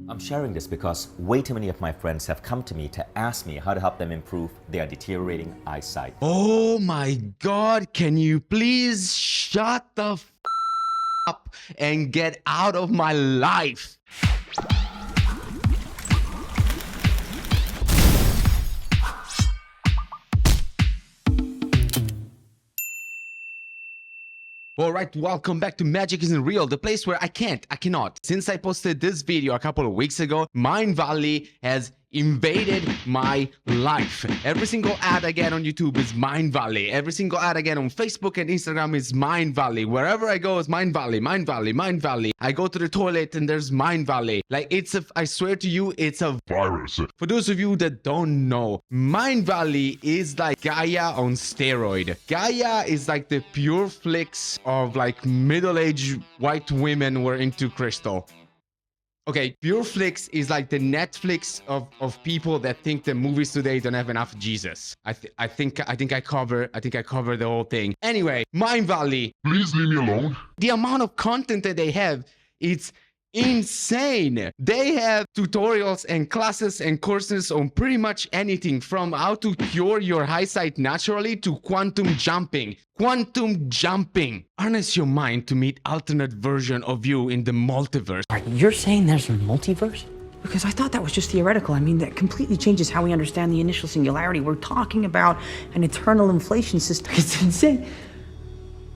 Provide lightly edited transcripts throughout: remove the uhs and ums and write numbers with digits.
I'm sharing this because way too many of my friends have come to me to ask me how to help them improve their deteriorating eyesight. Oh my God, can you please shut the up and get out of my life? Alright, welcome back to Magic Isn't Real, the place where I cannot. Since I posted this video a couple of weeks ago, Mindvalley has invaded my life. Every single ad I get on YouTube is Mindvalley. Every single ad I get on Facebook and Instagram is Mindvalley. Wherever I go is Mindvalley, Mindvalley, Mindvalley. I go to the toilet and there's Mindvalley. Like I swear to you, it's a virus. For those of you that don't know, Mindvalley is like Gaia on steroid. Gaia is like the pure flicks of like middle-aged white women who are into crystal. Okay, Pure Flix is like the Netflix of people that think that movies today don't have enough Jesus. I think I cover the whole thing. Anyway, Mindvalley, Please leave me alone. the amount of content that they have, it's insane. They have tutorials and classes and courses on pretty much anything from how to cure your eyesight naturally to quantum jumping. Quantum jumping. Harness your mind to meet alternate version of you in the multiverse. You're saying there's a multiverse? Because I thought that was just theoretical. I mean, that completely changes how we understand the initial singularity. We're talking about an eternal inflation system. It's insane.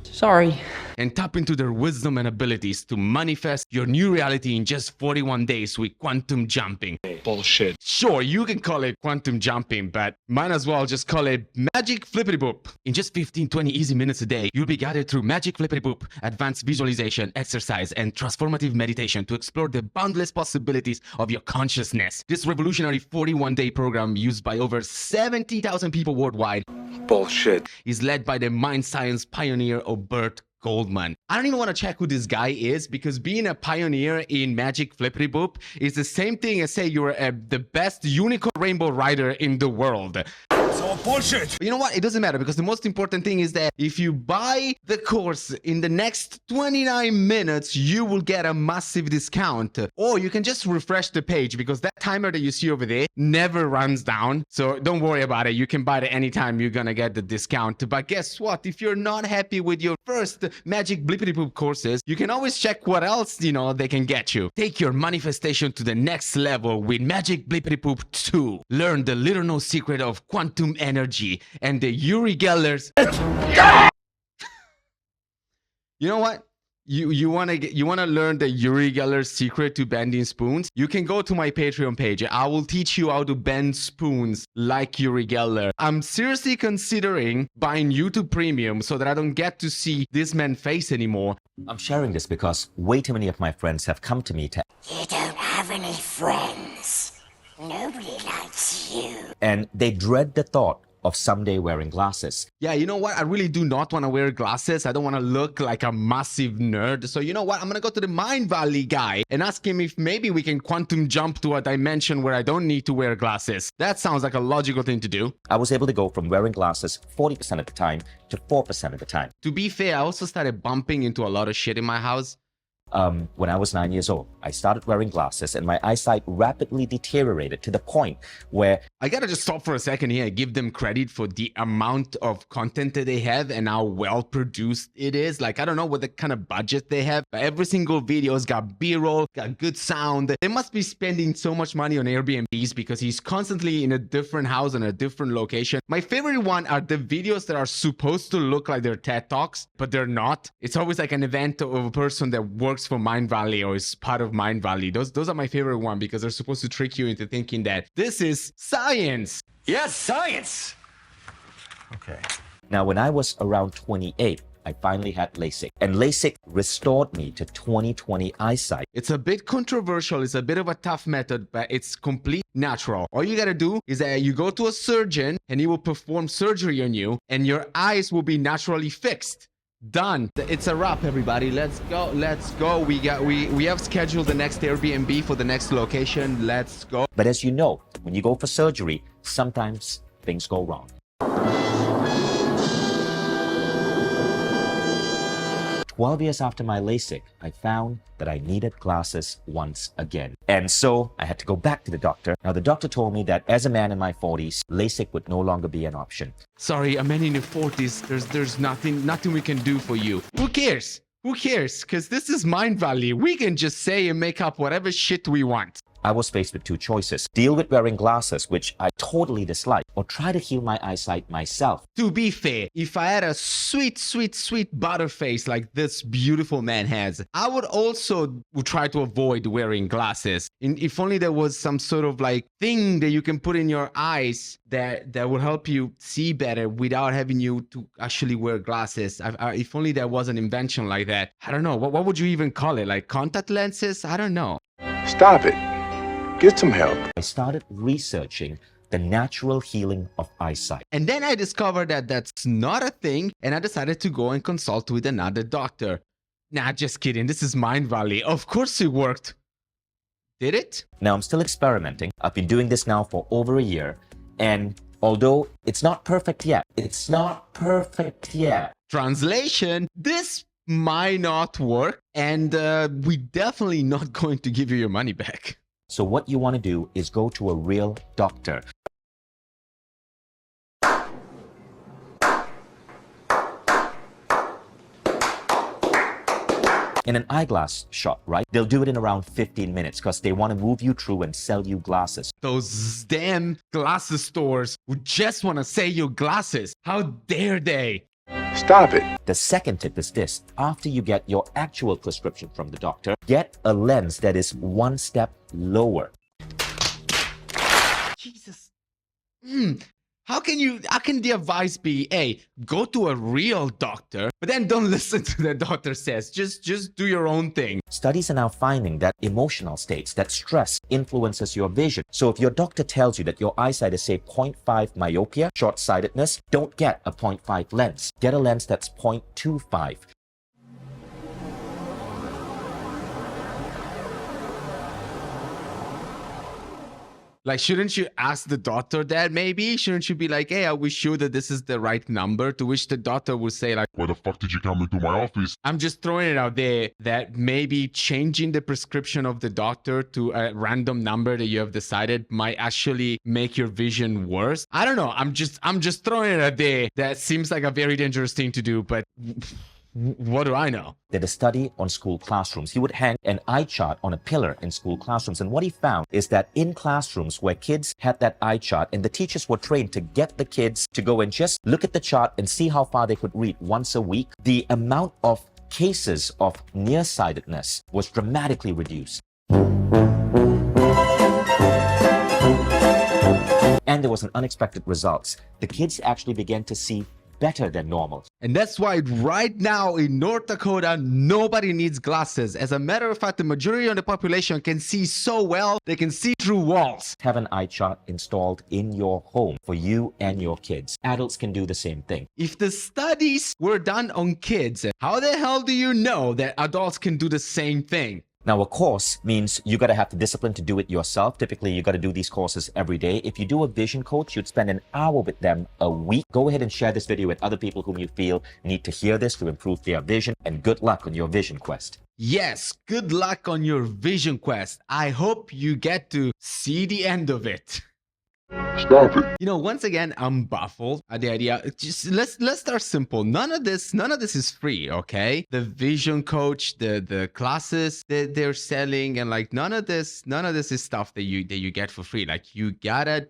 Sorry. And tap into their wisdom and abilities to manifest your new reality in just 41 days with quantum jumping. Bullshit. Sure, you can call it quantum jumping, but might as well just call it magic flippity boop. In just 15-20 easy minutes a day, you'll be guided through magic flippity boop, advanced visualization, exercise, and transformative meditation to explore the boundless possibilities of your consciousness. This revolutionary 41-day program, used by over 70,000 people worldwide, Bullshit. is led by the mind science pioneer Bert Goldman. I don't even want to check who this guy is, because being a pioneer in magic flippity boop is the same thing as say you're the best unicorn rainbow rider in the world. So bullshit. But you know what? It doesn't matter, because the most important thing is that if you buy the course in the next 29 minutes, you will get a massive discount. Or you can just refresh the page, because that timer that you see over there never runs down. So don't worry about it. You can buy it anytime you're gonna get the discount. But guess what? If you're not happy with your first magic blippity poop courses, you can always check what else, they can get you. Take your manifestation to the next level with Magic Blippity Poop 2. Learn the little known secret of quantum energy and the Uri Geller's. You know what? You wanna learn the Uri Geller's secret to bending spoons? You can go to my Patreon page. I will teach you how to bend spoons like Uri Geller. I'm seriously considering buying YouTube Premium so that I don't get to see this man's face anymore. I'm sharing this because way too many of my friends have come to me to You don't have any friends. Nobody likes you. and they dread the thought of someday wearing glasses. Yeah, you know what? I really do not want to wear glasses. I don't want to look like a massive nerd. So you know what? I'm going to go to the Mindvalley guy and ask him if maybe we can quantum jump to a dimension where I don't need to wear glasses. That sounds like a logical thing to do. I was able to go from wearing glasses 40% of the time to 4% of the time. To be fair, I also started bumping into a lot of shit in my house. When I was 9 years old, I started wearing glasses and my eyesight rapidly deteriorated to the point where I gotta just stop for a second here and give them credit for the amount of content that they have and how well produced it is. Like, I don't know what the kind of budget they have, but every single video's got B-roll, got good sound. They must be spending so much money on Airbnbs because he's constantly in a different house and a different location. My favorite one are the videos that are supposed to look like they're TED Talks, but they're not. It's always like an event of a person that works for Mindvalley or is part of Mindvalley. Those are my favorite one because they're supposed to trick you into thinking that this is science. Yes, science. Okay. now when I was around 28, I finally had LASIK, and LASIK restored me to 20/20 eyesight. It's a bit controversial, it's a bit of a tough method, but it's complete natural. All you gotta do is that you go to a surgeon and he will perform surgery on you and your eyes will be naturally fixed. Done. It's a wrap, everybody. Let's go. We have scheduled the next Airbnb for the next location. Let's go. But as you know, when you go for surgery, sometimes things go wrong. 12 years after my LASIK, I found that I needed glasses once again. And so I had to go back to the doctor. Now, the doctor told me that as a man in my 40s, LASIK would no longer be an option. Sorry, a man in your 40s, there's nothing we can do for you. Who cares? Who cares? Because this is Mindvalley. We can just say and make up whatever shit we want. I was faced with two choices: deal with wearing glasses, which I totally dislike, or try to heal my eyesight myself. To be fair, if I had a sweet butter face like this beautiful man has, I would also try to avoid wearing glasses. If only there was some sort of like thing that you can put in your eyes that will help you see better without having you to actually wear glasses. If only there was an invention like that. I don't know. What would you even call it? Like contact lenses? I don't know. Stop it. Get some help. I started researching the natural healing of eyesight. And then I discovered that that's not a thing, and I decided to go and consult with another doctor. Nah, just kidding. This is Mindvalley. Of course it worked. Did it? Now, I'm still experimenting. I've been doing this now for over a year, and although it's not perfect yet, Translation, this might not work, and we're definitely not going to give you your money back. So what you want to do is go to a real doctor. In an eyeglass shop, right? They'll do it in around 15 minutes because they want to move you through and sell you glasses. Those damn glasses stores who just want to sell you glasses. How dare they? Stop it. The second tip is this: after you get your actual prescription from the doctor, get a lens that is one step lower. Jesus. How can the advice be, hey, go to a real doctor, but then don't listen to the doctor says, just do your own thing. Studies are now finding that emotional states, that stress influences your vision. So if your doctor tells you that your eyesight is say 0.5 myopia, short-sightedness, don't get a 0.5 lens. Get a lens that's 0.25. Like, shouldn't you ask the doctor that maybe? Shouldn't you be like, hey, are we sure that this is the right number? To which the doctor would say like, why the fuck did you come into my office? I'm just throwing it out there that maybe changing the prescription of the doctor to a random number that you have decided might actually make your vision worse. I don't know. I'm just throwing it out there. That seems like a very dangerous thing to do, but what do I know? Did a study on school classrooms. He would hang an eye chart on a pillar in school classrooms. And what he found is that in classrooms where kids had that eye chart and the teachers were trained to get the kids to go and just look at the chart and see how far they could read once a week, the amount of cases of nearsightedness was dramatically reduced. And there was an unexpected result. The kids actually began to see better than normal. And that's why right now in North Dakota, nobody needs glasses. As a matter of fact, the majority of the population can see so well, they can see through walls. Have an eye chart installed in your home for you and your kids. Adults can do the same thing. If the studies were done on kids, how the hell do you know that adults can do the same thing? Now, a course means you got to have the discipline to do it yourself. Typically, you got to do these courses every day. If you do a vision coach, you'd spend an hour with them a week. Go ahead and share this video with other people whom you feel need to hear this to improve their vision. And good luck on your vision quest. Yes, good luck on your vision quest. I hope you get to see the end of it. Stop it. You know, once again, I'm baffled at the idea. Just let's start simple. None of this is free, okay? The vision coach, the classes that they're selling, and like none of this is stuff that you get for free. Like you gotta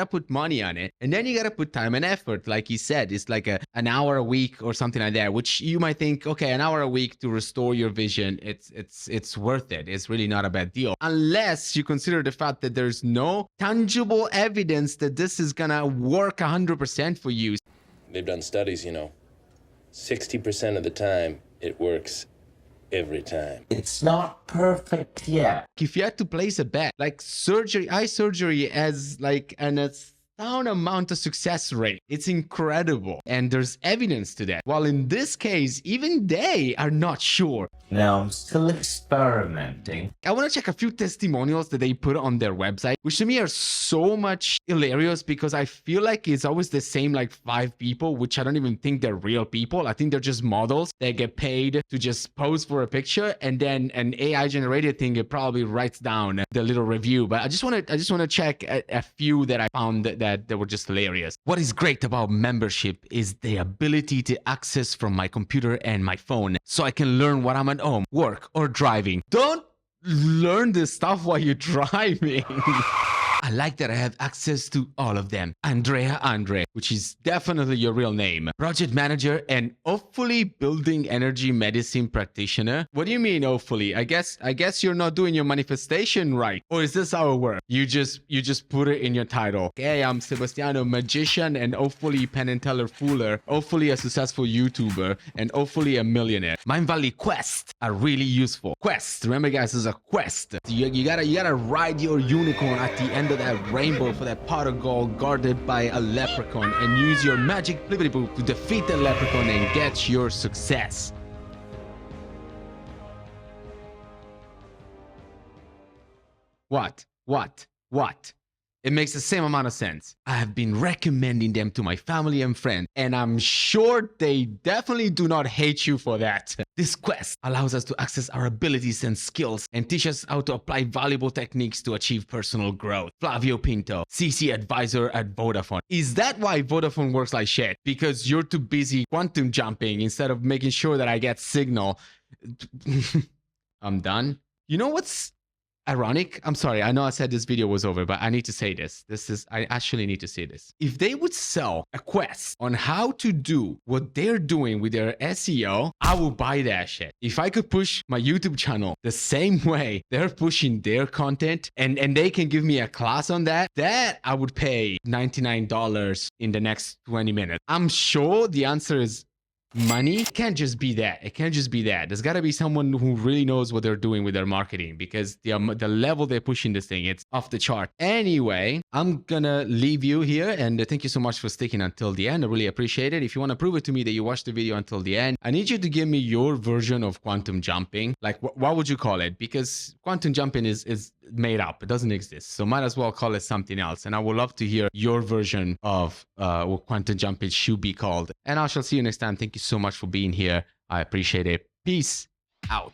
put money on it, and then you gotta put time and effort. Like he said, it's like an hour a week or something like that, which you might think, okay, an hour a week to restore your vision, it's worth it. It's really not a bad deal, unless you consider the fact that there's no tangible evidence that this is gonna work 100% for you. They've done studies, 60% of the time it works every time. It's not perfect yet. If you had to place a bet, like eye surgery as like an astounding amount of success rate. It's incredible. And there's evidence to that. While in this case, even they are not sure. Now I'm still experimenting. I want to check a few testimonials that they put on their website, which to me are so much hilarious because I feel like it's always the same like 5 people, which I don't even think they're real people. I think they're just models that get paid to just pose for a picture, and then an AI generated thing, it probably writes down the little review. But I just want to check a few that I found that were just hilarious. What is great about membership is the ability to access from my computer and my phone, so I can learn what I'm at home, work, or driving. Don't learn this stuff while you're driving. I like that I have access to all of them. Andre, which is definitely your real name. Project manager and hopefully building energy medicine practitioner. What do you mean hopefully? I guess you're not doing your manifestation right. Or is this how it works? You just put it in your title. Okay, I'm Sebastiano, magician and hopefully Penn and Teller Fooler. Hopefully a successful YouTuber and hopefully a millionaire. Mindvalley quests are really useful. Quests, remember guys, this is a quest. You gotta ride your unicorn at the end of that rainbow for that pot of gold guarded by a leprechaun and use your magic flippity boop to defeat the leprechaun and get your success. What? It makes the same amount of sense. I have been recommending them to my family and friends, and I'm sure they definitely do not hate you for that. This quest allows us to access our abilities and skills and teach us how to apply valuable techniques to achieve personal growth. Flavio Pinto, CC advisor at Vodafone. Is that why Vodafone works like shit? Because you're too busy quantum jumping instead of making sure that I get signal. I'm done. You know what's ironic? I'm sorry, I know I said this video was over, but I need to say this. I actually need to say this. If they would sell a quest on how to do what they're doing with their SEO, I would buy that shit. If I could push my YouTube channel the same way they're pushing their content and they can give me a class on that I would pay $99 in the next 20 minutes. I'm sure the answer is money. It can't just be that. It can't just be that. There's got to be someone who really knows what they're doing with their marketing, because the level they're pushing this thing, it's off the chart. Anyway, I'm gonna leave you here, and thank you so much for sticking until the end. I really appreciate it. If you want to prove it to me that you watched the video until the end, I need you to give me your version of quantum jumping. Like, what would you call it? Because quantum jumping is made up. It doesn't exist. So might as well call it something else. And I would love to hear your version of what quantum jumping should be called. And I shall see you next time. Thank you so much for being here. I appreciate it. Peace out.